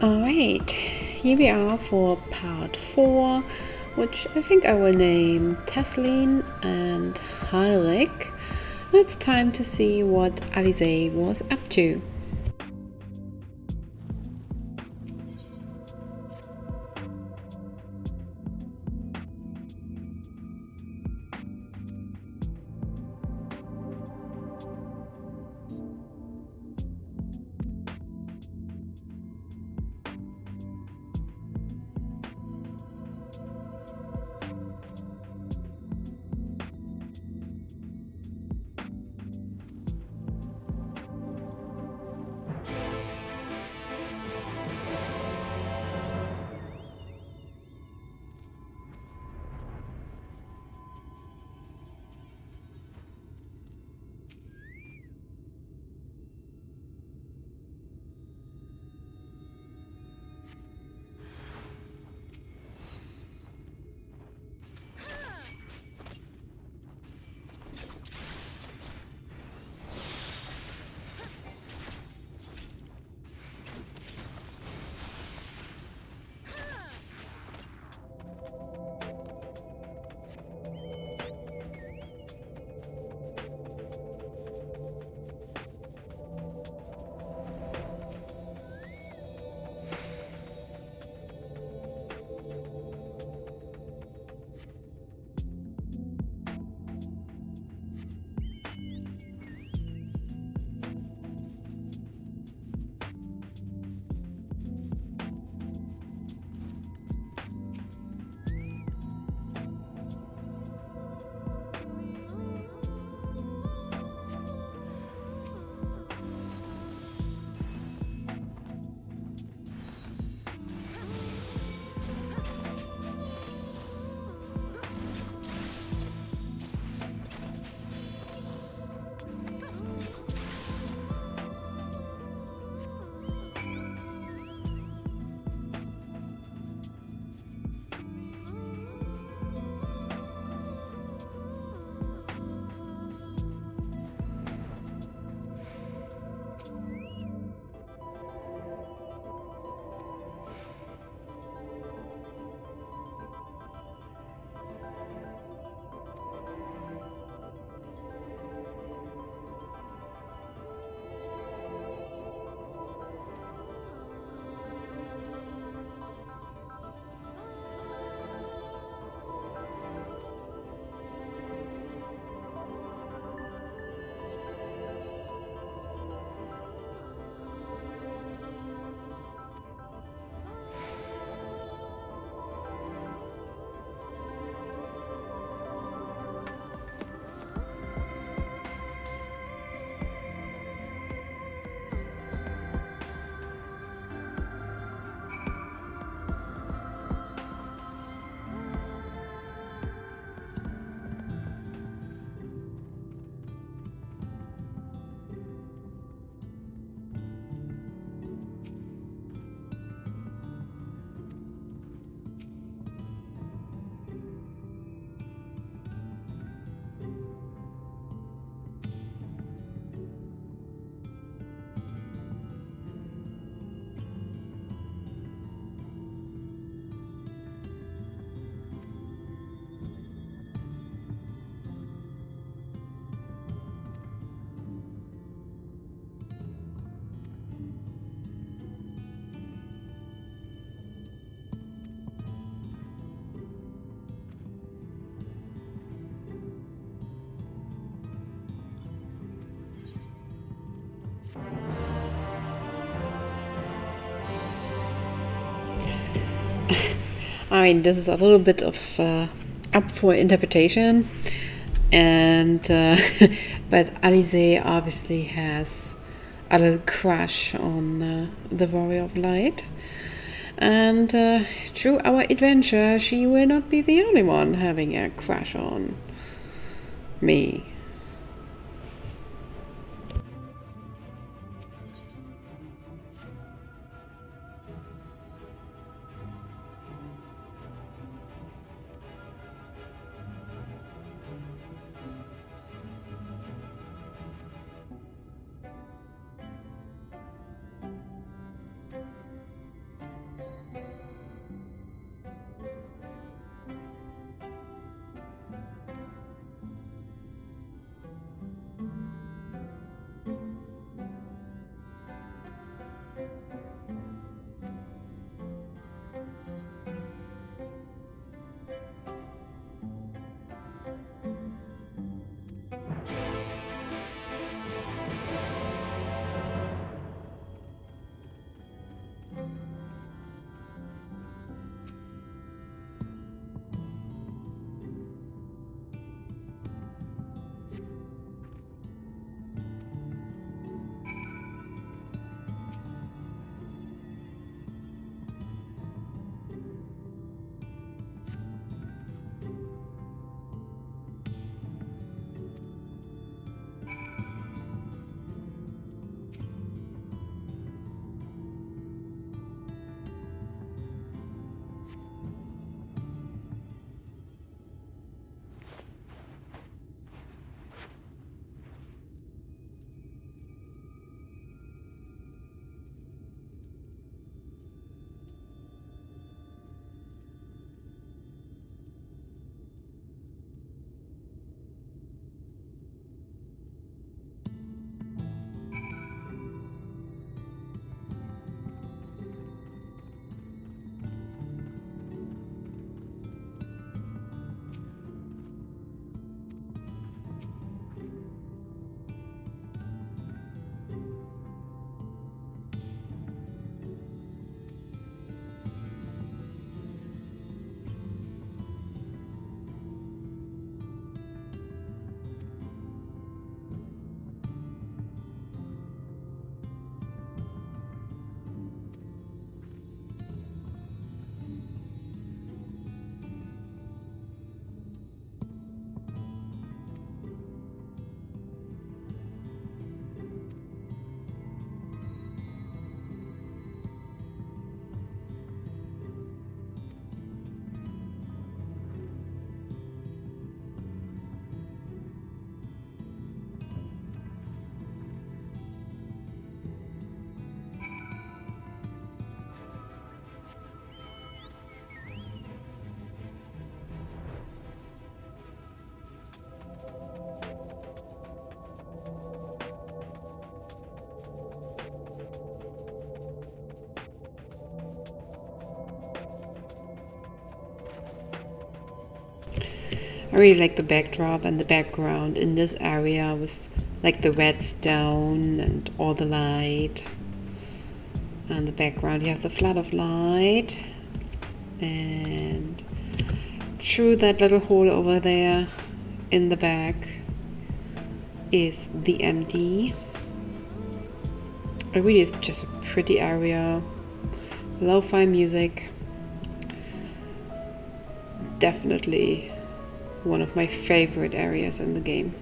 Alright, here we are for part 4, which I think I will name Tesleen and Halric. It's time to see what Alize was up to. I mean, this is a little bit of up for interpretation, and but Alize obviously has a little crush on the Warrior of Light, and through our adventure, she will not be the only one having a crush on me. I really like the backdrop and the background in this area with like the red stone and all the light. And the background you have the flood of light, and through that little hole over there in the back is the MD. It really is just a pretty area. Lo-fi music. Definitely one of my favorite areas in the game.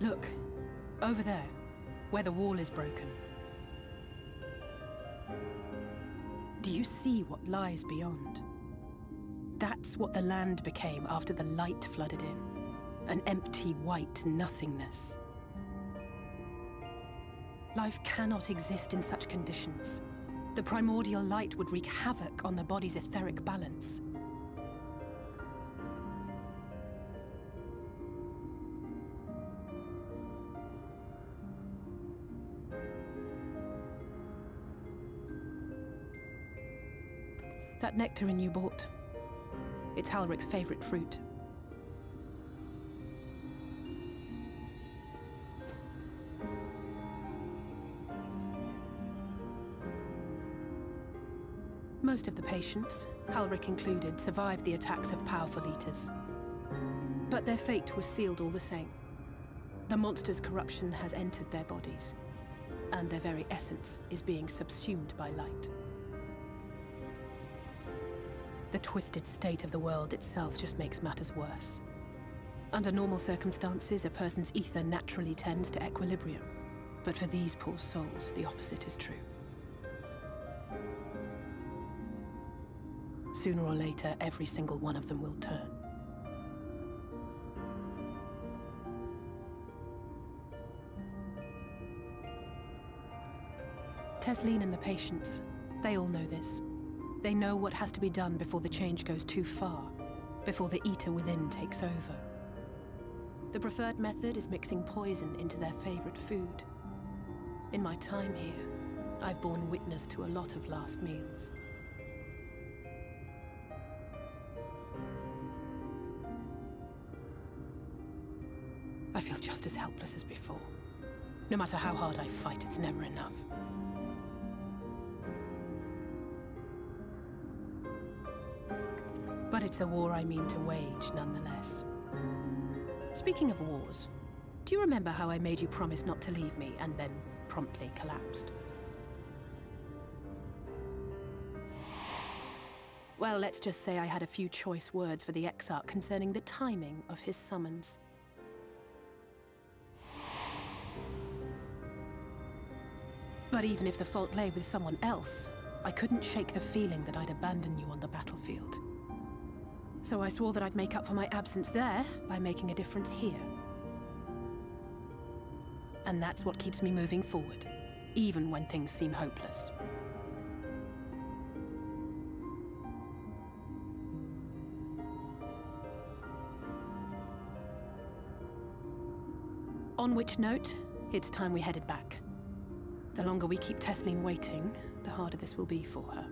Look, over there, where the wall is broken. Do you see what lies beyond? That's what the land became after the light flooded in. An empty white nothingness. Life cannot exist in such conditions. The primordial light would wreak havoc on the body's etheric balance. That nectarine you bought, it's Halric's favorite fruit. Most of the patients, Halric included, survived the attacks of powerful eaters. But their fate was sealed all the same. The monster's corruption has entered their bodies, and their very essence is being subsumed by light. The twisted state of the world itself just makes matters worse. Under normal circumstances, a person's ether naturally tends to equilibrium. But for these poor souls, the opposite is true. Sooner or later, every single one of them will turn. Tesleen and the patients, they all know this. They know what has to be done before the change goes too far, before the eater within takes over. The preferred method is mixing poison into their favorite food. In my time here, I've borne witness to a lot of last meals. I feel just as helpless as before. No matter how hard I fight, it's never enough. But it's a war I mean to wage, nonetheless. Speaking of wars, do you remember how I made you promise not to leave me and then promptly collapsed? Well, let's just say I had a few choice words for the Exarch concerning the timing of his summons. But even if the fault lay with someone else, I couldn't shake the feeling that I'd abandon you on the battlefield. So I swore that I'd make up for my absence there by making a difference here. And that's what keeps me moving forward, even when things seem hopeless. On which note, it's time we headed back. The longer we keep Tesleen waiting, the harder this will be for her.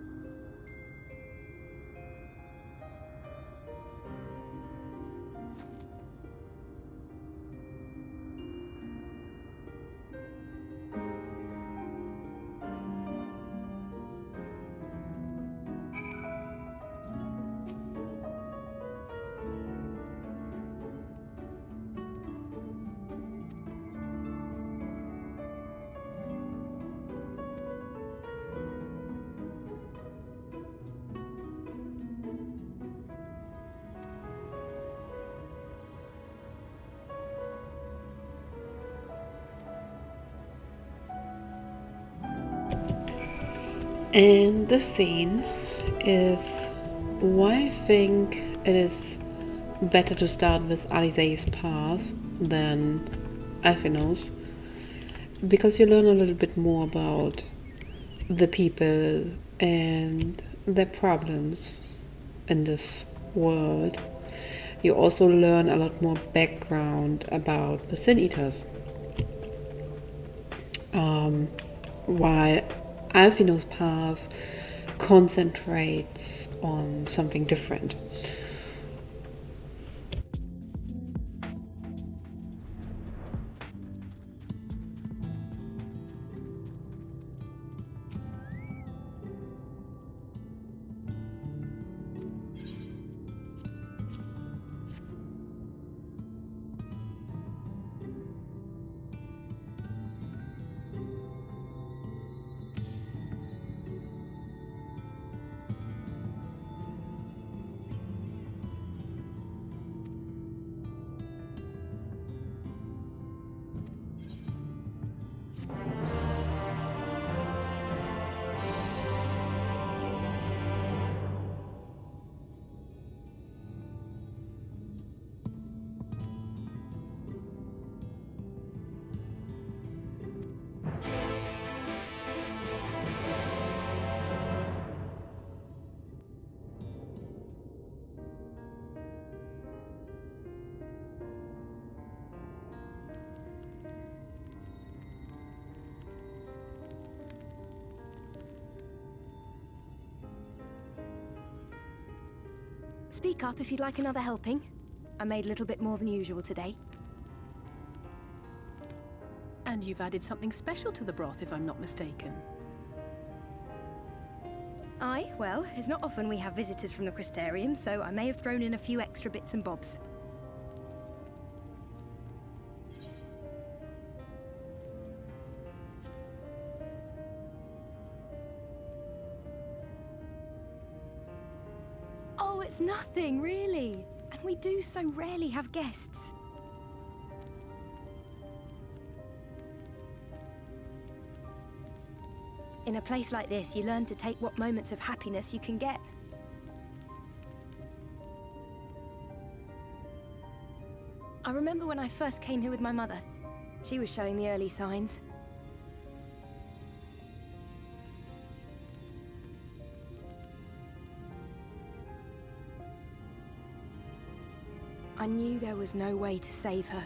And the scene is why I think it is better to start with Alizé's past than Alphinaud's, because you learn a little bit more about the people and their problems in this world. You also learn a lot more background about the Sin Eaters. While Alphinaud's past concentrates on something different. Speak up if you'd like another helping. I made a little bit more than usual today. And you've added something special to the broth, if I'm not mistaken. Aye, well, it's not often we have visitors from the Crystarium, so I may have thrown in a few extra bits and bobs. Oh, it's nothing, really. And we do so rarely have guests. In a place like this, you learn to take what moments of happiness you can get. I remember when I first came here with my mother. She was showing the early signs. I knew there was no way to save her,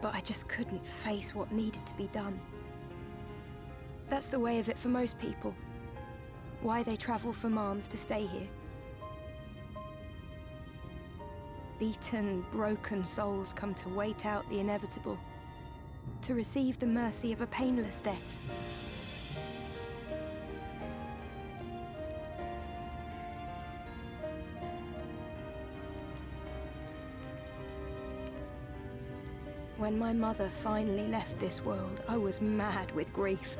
but I just couldn't face what needed to be done. That's the way of it for most people. Why they travel from arms to stay here. Beaten, broken souls come to wait out the inevitable, to receive the mercy of a painless death. When my mother finally left this world, I was mad with grief,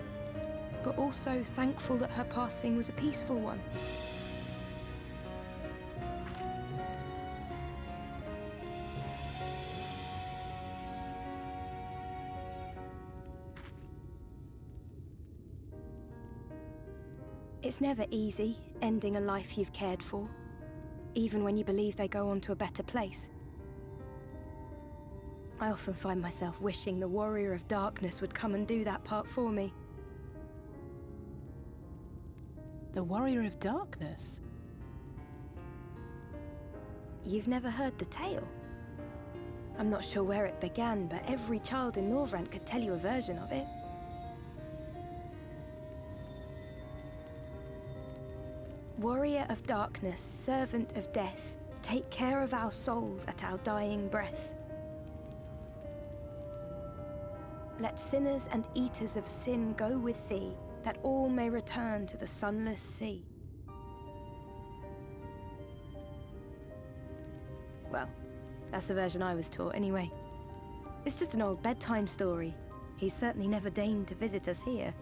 but also thankful that her passing was a peaceful one. It's never easy, ending a life you've cared for, even when you believe they go on to a better place. I often find myself wishing the Warrior of Darkness would come and do that part for me. The Warrior of Darkness? You've never heard the tale? I'm not sure where it began, but every child in Norvrent could tell you a version of it. Warrior of Darkness, servant of death, take care of our souls at our dying breath. Let sinners and eaters of sin go with thee, that all may return to the sunless sea. Well, that's the version I was taught anyway. It's just an old bedtime story. He's certainly never deigned to visit us here.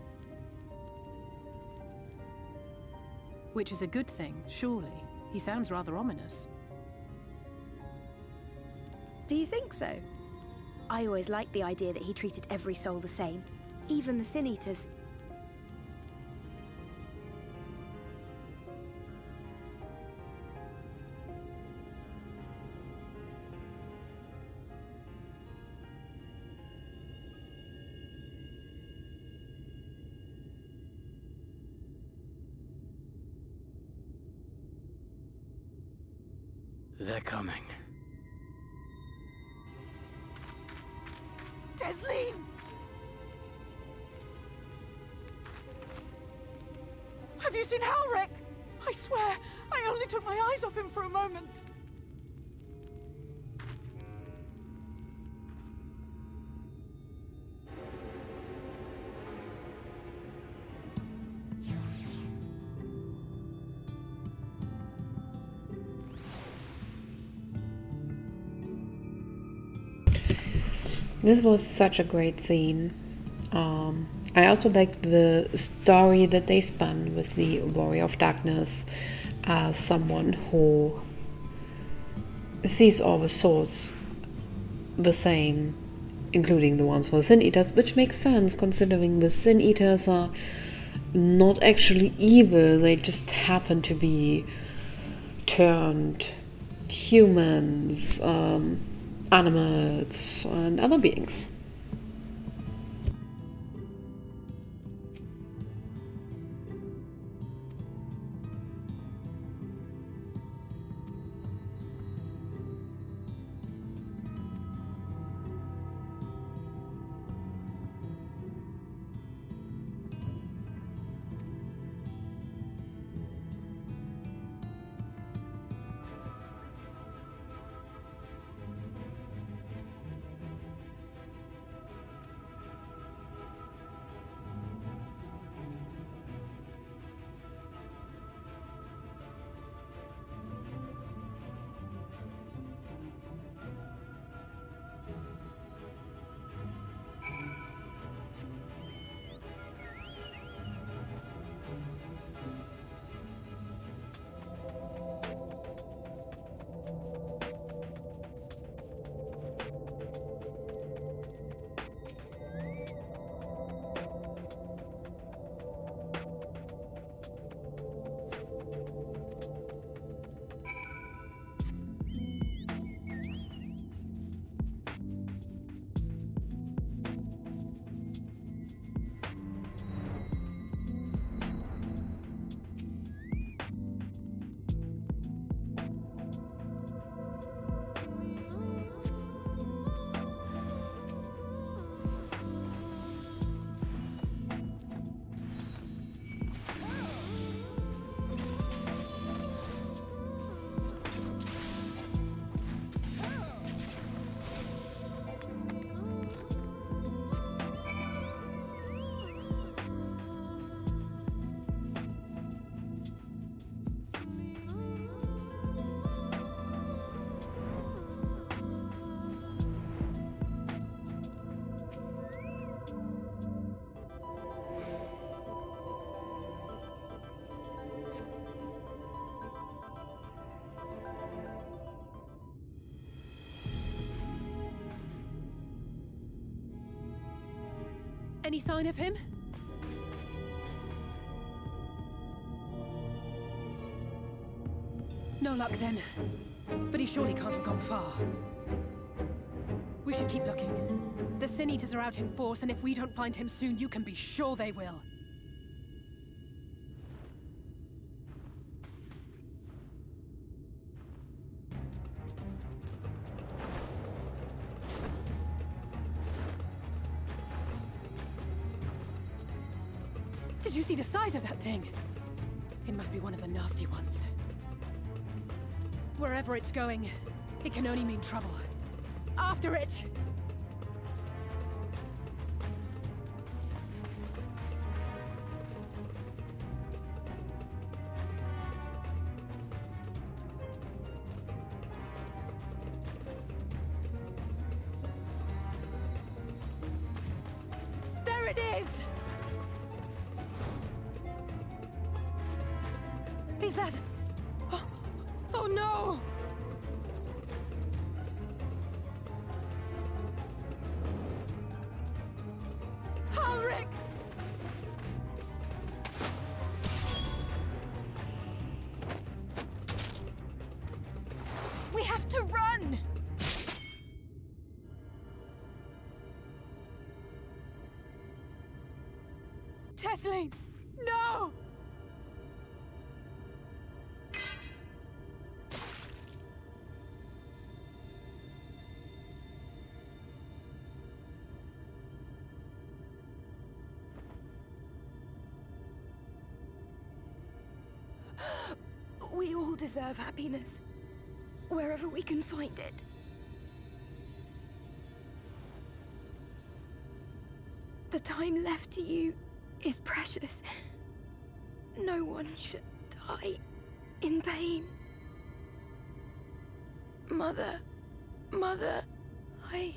Which is a good thing, surely. He sounds rather ominous. Do you think so? I always liked the idea that he treated every soul the same, even the Sin Eaters. They're coming. Tesleen! Have you seen Halric? I swear, I only took my eyes off him for a moment. This was such a great scene. I also liked the story that they spun with the Warrior of Darkness as someone who sees all the souls the same, including the ones for the Sin Eaters, which makes sense considering the Sin Eaters are not actually evil, they just happen to be turned humans, animals, and other beings. Any sign of him? No luck then. But he surely can't have gone far. We should keep looking. The Sin Eaters are out in force, and if we don't find him soon, you can be sure they will. Did you see the size of that thing? It must be one of the nasty ones. Wherever it's going, it can only mean trouble. After it! There it is! Is that... Oh no! Halric! We have to run! Tesleen! No! We all deserve happiness, wherever we can find it. The time left to you is precious. No one should die in pain. Mother, I...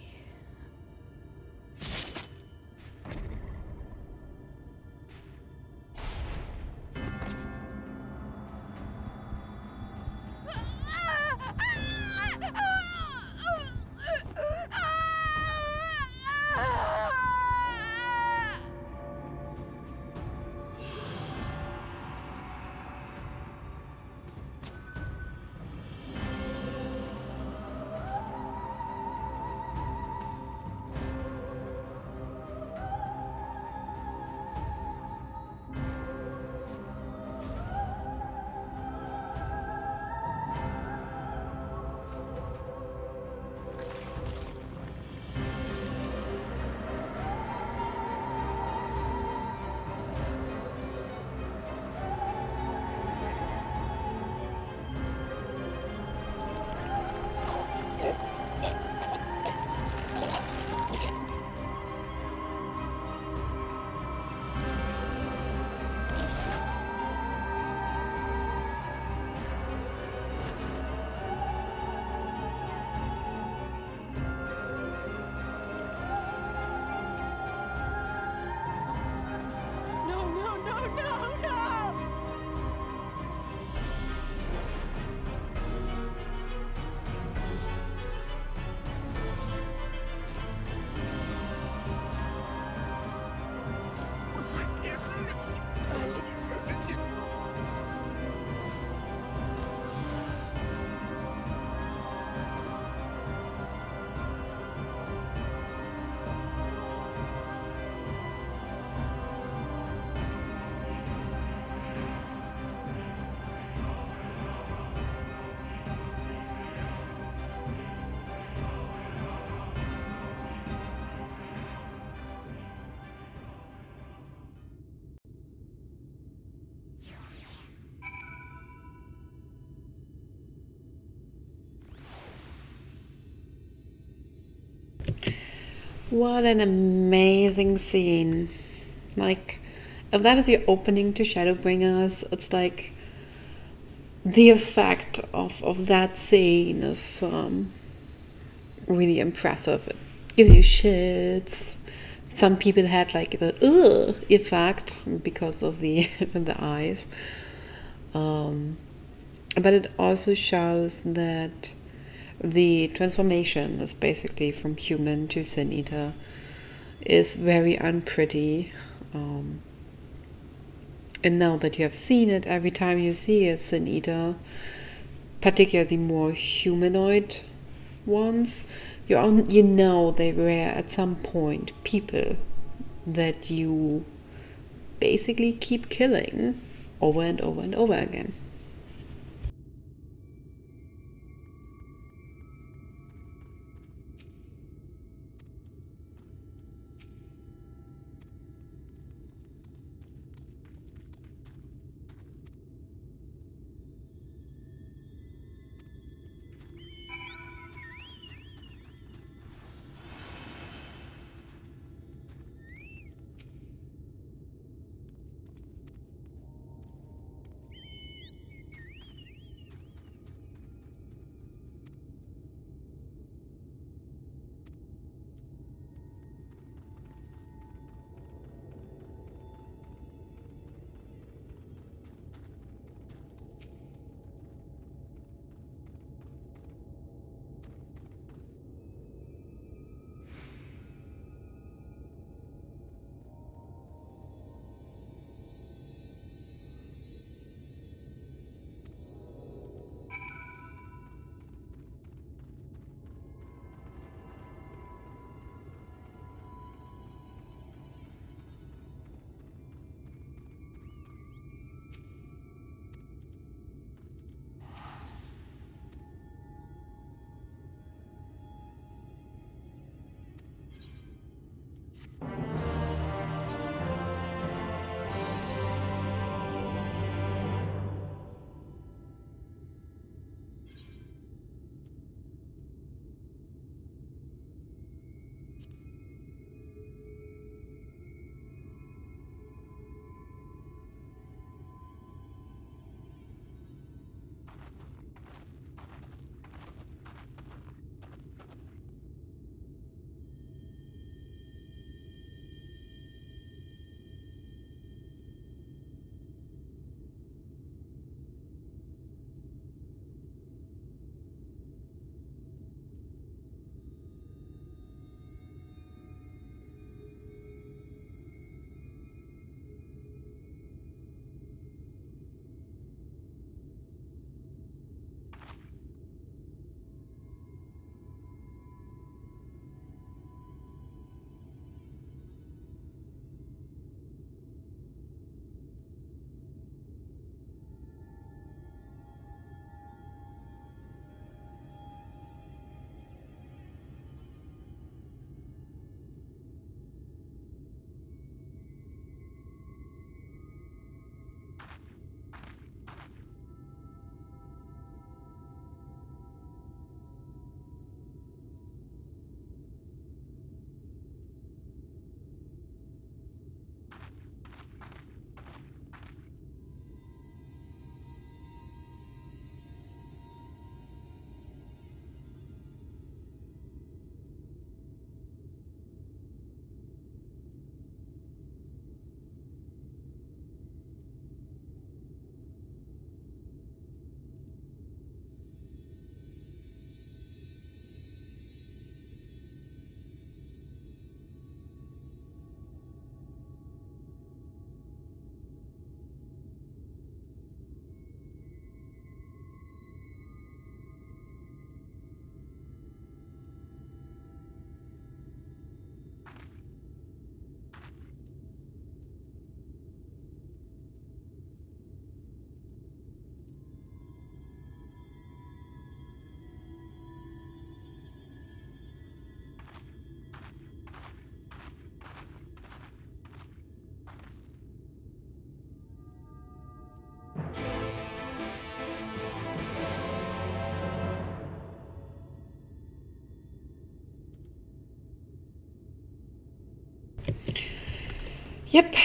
What an amazing scene. Like, if that is your opening to Shadowbringers, it's like the effect of that scene is really impressive. It gives you shits. Some people had like the ugh effect because of the the eyes. But it also shows that the transformation is basically from human to Sin Eater is very unpretty. And now that you have seen it, every time you see a Sin Eater particularly more humanoid ones, you know they were at some point people that you basically keep killing over and over and over again. Yep,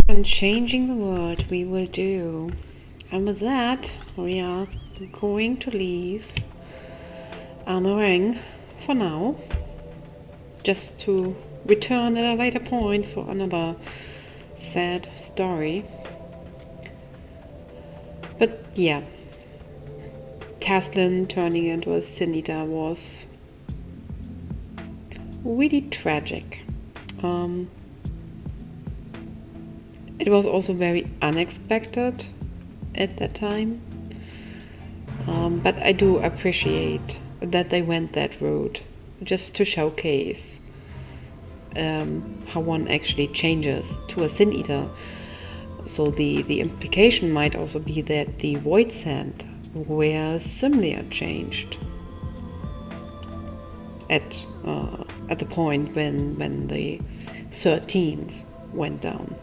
and changing the world we will do. And with that, we are going to leave Armoring for now, just to return at a later point for another sad story. But yeah, Tesleen turning into a Sin Eater was really tragic. It was also very unexpected at that time. But I do appreciate that they went that route, just to showcase how one actually changes to a Sin Eater. So the implication might also be that the Void Sand were similarly changed at the point when the 13s went down.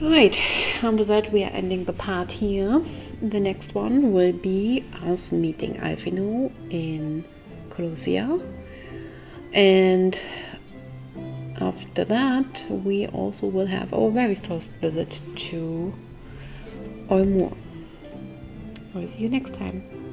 Right, with that we are ending the part here. The next one will be us meeting Alfino in Colossia, and after that we also will have our very first visit to Olmur. I will see you next time.